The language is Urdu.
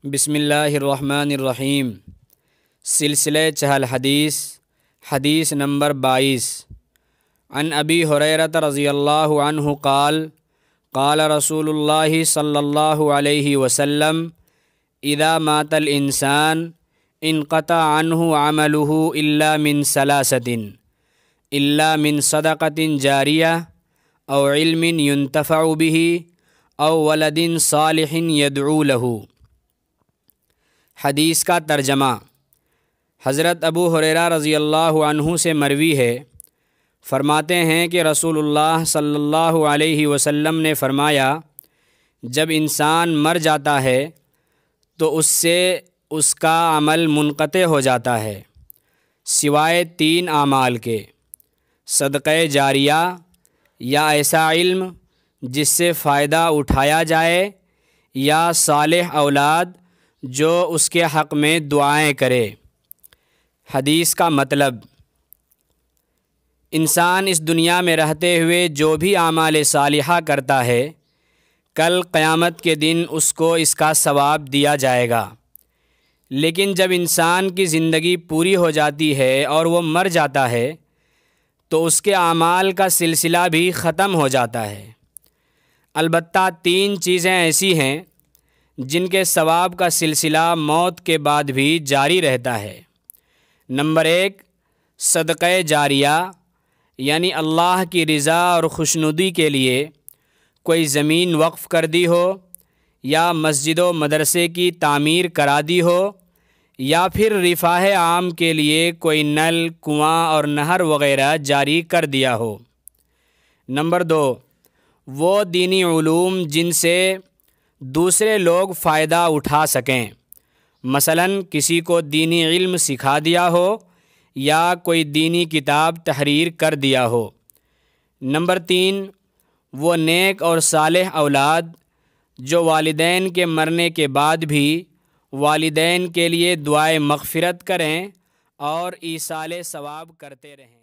بسم اللہ الرحمن الرحیم۔ سلسلہ چہل حدیث، حدیث نمبر 22۔ عن ابی ہریرہ رضی اللہ عنہ قال قال رسول اللہ صلی اللہ علیہ وسلم اذا مات الانسان انقطع عنہ عملہ الا من ثلاثۃ الا من صدقۃ جاریہ او علم ينتفع به او ولد صالح يدعو له۔ حدیث کا ترجمہ۔ حضرت ابو ہریرہ رضی اللہ عنہ سے مروی ہے، فرماتے ہیں کہ رسول اللہ صلی اللہ علیہ وسلم نے فرمایا، جب انسان مر جاتا ہے تو اس سے اس کا عمل منقطع ہو جاتا ہے سوائے 3 اعمال کے: صدقہ جاریہ یا ایسا علم جس سے فائدہ اٹھایا جائے، یا صالح اولاد جو اس کے حق میں دعائیں کرے۔ حدیث کا مطلب: انسان اس دنیا میں رہتے ہوئے جو بھی اعمال صالحہ کرتا ہے، کل قیامت کے دن اس کو اس کا ثواب دیا جائے گا، لیکن جب انسان کی زندگی پوری ہو جاتی ہے اور وہ مر جاتا ہے تو اس کے اعمال کا سلسلہ بھی ختم ہو جاتا ہے۔ البتہ 3 چیزیں ایسی ہیں جن کے ثواب کا سلسلہ موت کے بعد بھی جاری رہتا ہے۔ نمبر 1، صدقہ جاریہ، یعنی اللہ کی رضا اور خوشنودی کے لیے کوئی زمین وقف کر دی ہو، یا مسجد و مدرسے کی تعمیر کرا دی ہو، یا پھر رفاہ عام کے لیے کوئی نل، کنواں اور نہر وغیرہ جاری کر دیا ہو۔ نمبر 2، وہ دینی علوم جن سے دوسرے لوگ فائدہ اٹھا سکیں، مثلاً کسی کو دینی علم سکھا دیا ہو یا کوئی دینی کتاب تحریر کر دیا ہو۔ نمبر 3، وہ نیک اور صالح اولاد جو والدین کے مرنے کے بعد بھی والدین کے لیے دعائے مغفرت کریں اور ایصال ثواب کرتے رہیں۔